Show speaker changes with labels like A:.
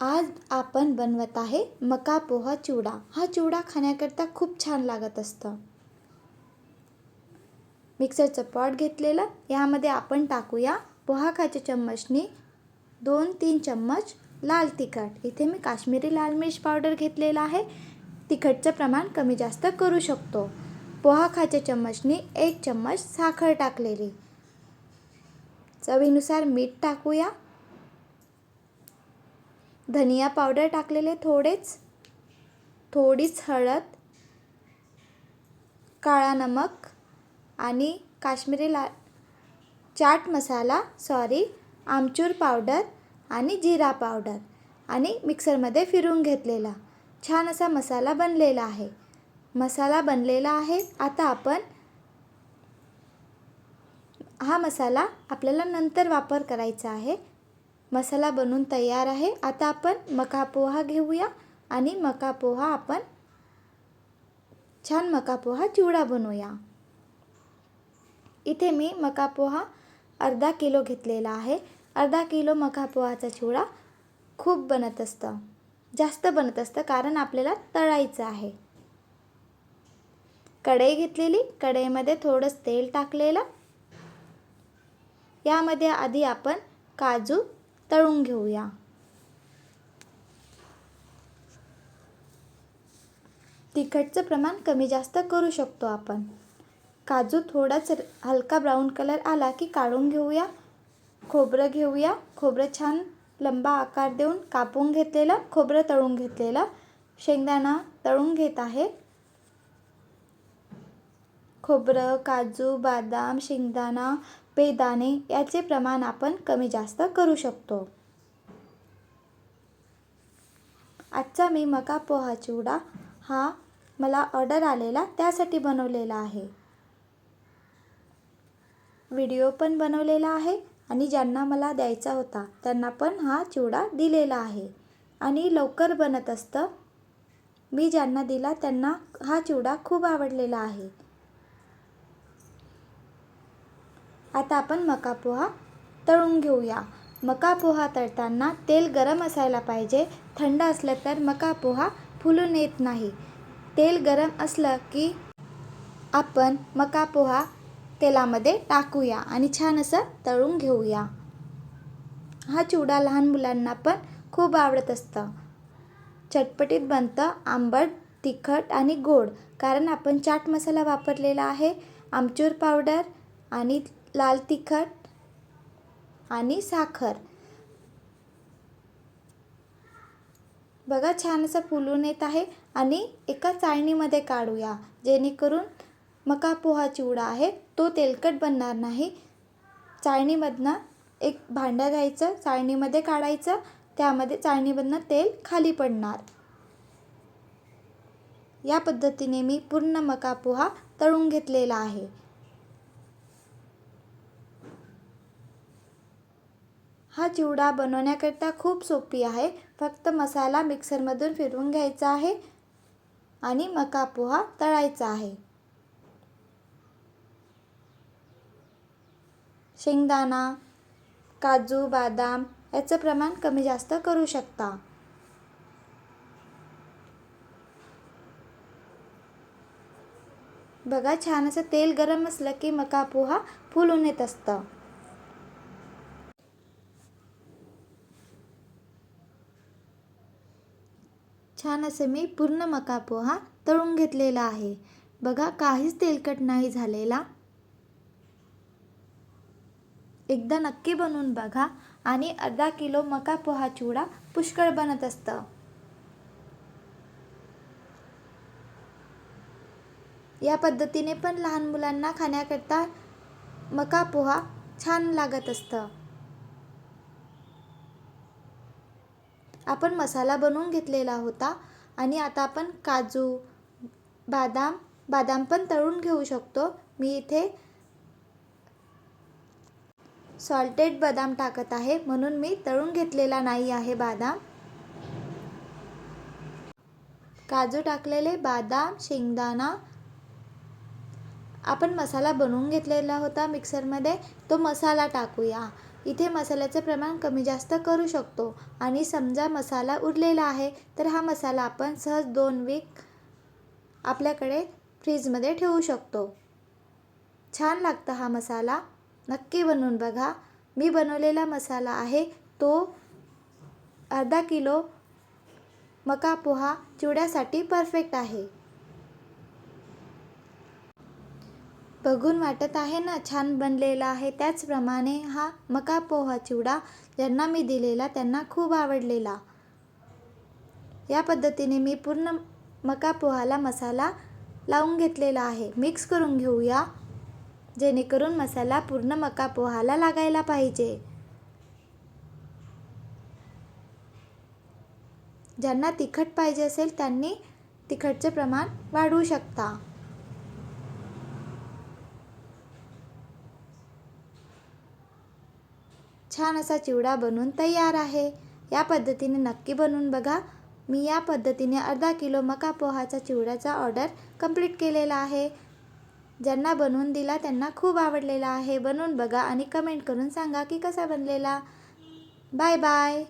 A: आज आपण बनवत आहे मका पोहा चिवडा। हा चिवडा खाण्याकरता खूप छान लागत असतं। मिक्सरचं पॉट घेतलेलं, यामध्ये आपण टाकूया पोहा खायच्या चम्मचनी 2-3 चम्मच लाल तिखट। इथे मी काश्मीरी लाल मिर्च पावडर घेतलेला आहे। तिखटचं प्रमाण कमी जास्त करू शकतो। पोहा खायच्या चम्मचनी 1 चम्मच साखर टाकलेली। चवीनुसार मीठ टाकूया। धनिया पावडर टाकलेले थोडीच हळद, काळा नमक आणि काश्मीरी चाट मसाला आमचूर पावडर आणि जिरा पावडर आणि मिक्सरमध्ये फिरवून घेतलेला छान असा मसाला बनलेला आहे। आता आपण हा मसाला आपल्याला नंतर वापर करायचा आहे। मसाला बनवून तयार आहे। आता आपण मका पोहा घेऊया आणि मका पोहा चिवडा बनवूया। इथे मी मका पोहा अर्धा किलो घेतलेला आहे। अर्धा किलो मका पोहाचा चिवडा जास्त बनत असतं कारण आपल्याला तळायचं आहे। कढई घेतलेली, कढईमध्ये थोडंसं तेल टाकलेलं। यामध्ये आधी आपण काजू तळून घेऊया। तिखटचं प्रमाण कमी जास्त करू शकतो आपण। काजू थोडाच हलका ब्राऊन कलर आला की काढून घेऊया। खोबरं घेऊया। खोबरं छान लंबा आकार देऊन कापून घेतलेलं खोबरं तळून घेतलेलं। शेंगदाणा तळून घेत आहे। खोबरं, काजू, बदाम, शेंगदाणा, बेदाणे याचे प्रमाण आपण कमी जास्त करू शकतो। आजचा मी मका पोहा चिवडा हा मला ऑर्डर आलेला त्यासाठी बनवलेला आहे। व्हिडिओ पण बनवलेला आहे आणि ज्यांना मला द्यायचा होता त्यांना पण हा चिवडा दिलेला आहे आणि लवकर बनत असतं। मी ज्यांना दिला त्यांना हा चिवडा खूप आवडलेला आहे। आता आपण मका पोहा तळून घेऊया। मका पोहा तळताना तेल गरम असायला पाहिजे। थंड असलं तर मका पोहा फुलून येत नाही। तेल गरम असलं की आपण मका पोहा तेलामध्ये टाकूया आणि छान असं तळून घेऊया। हा चिवडा लहान मुलांना पण खूप आवडत असतं। चटपटीत बनतं, आंबट, तिखट आणि गोड, कारण आपण चाट मसाला वापरलेला आहे, आमचूर पावडर आणि लाल तिखट आणि साखर। बघा छान असं फुलून येत आहे आणि एका चाळणीमध्ये काढूया जेणेकरून मका पोहा चिवडा आहे तो तेलकट बनणार नाही। चाळणीमधनं एक भांडं घ्यायचं, चाळणीमध्ये काढायचं, त्यामध्ये चाळणीमधनं तेल खाली पडणार। या पद्धतीने मी पूर्ण मका पोहा तळून घेतलेला आहे। हा चिवडा बनवण्याकरता खूप सोपी आहे। फक्त मसाला मिक्सरमधून फिरवून घ्यायचा आहे आणि मका पोहा तळायचा आहे। शेंगदाणा, काजू, बदाम याचं प्रमाण कमी जास्त करू शकता। बघा छान असं तेल गरम असलं की मका पोहा फुलून येत असतं। छान असे मी पूर्ण मका पोहा तळून घेतलेला आहे। बघा काहीच तेलकट नाही झालेला। एकदा नक्की बनवून बघा आणि अर्धा किलो मका पोहा चिवडा पुष्कळ बनत असतं। या पद्धतीने पण लहान मुलांना खाण्याकरता मका पोहा छान लागत असतं। आपण मसाला बनवून घेतलेला होता आणि आता आपण काजू, बदाम पण तळून घेऊ शकतो। मी इथे सॉल्टेड बदाम टाकत आहे म्हणून मी तळून घेतलेला नाही आहे बदाम। काजू टाकलेले, बदाम, शेंगदाणा आपण मसाला बनवून घेतलेला होता मिक्सरमध्ये, तो मसाला टाकूया इथे मसाल्याचं प्रमाण कमी जास्त करू शकतो आणि समजा मसाला उरलेला आहे तर हा मसाला आपण सहज 2 वीक आपल्याकडे फ्रीजमध्ये ठेवू शकतो. छान लागतं हा मसाला, नक्की बनवून बघा. मी बनवलेला मसाला आहे तो अर्धा किलो मका पोहा चिवड्यासाठी परफेक्ट आहे. बघून वाटत आहे ना छान बनलेला आहे. त्याचप्रमाणे हा मका पोहा चिवडा ज्यांना मी दिलेला त्यांना खूप आवडलेला. या पद्धतीने मी पूर्ण मका पोहाला मसाला लावून घेतलेला आहे. मिक्स करून घेऊया जेणेकरून मसाला पूर्ण मका पोहाला लागायला पाहिजे. ज्यांना तिखट पाहिजे असेल त्यांनी तिखटचे प्रमाण वाढवू शकता. छान असा चिवडा बनवून तयार आहे. या पद्धतीने नक्की बनवून बघा. मी या पद्धतीने अर्धा किलो मका पोहाचा चिवड्याचा ऑर्डर कंप्लीट केलेला आहे. ज्यांना बनवून दिला त्यांना खूप आवडलेला आहे. बनवून बघा आणि कमेंट करून सांगा की कसा बनलेला. Bye bye.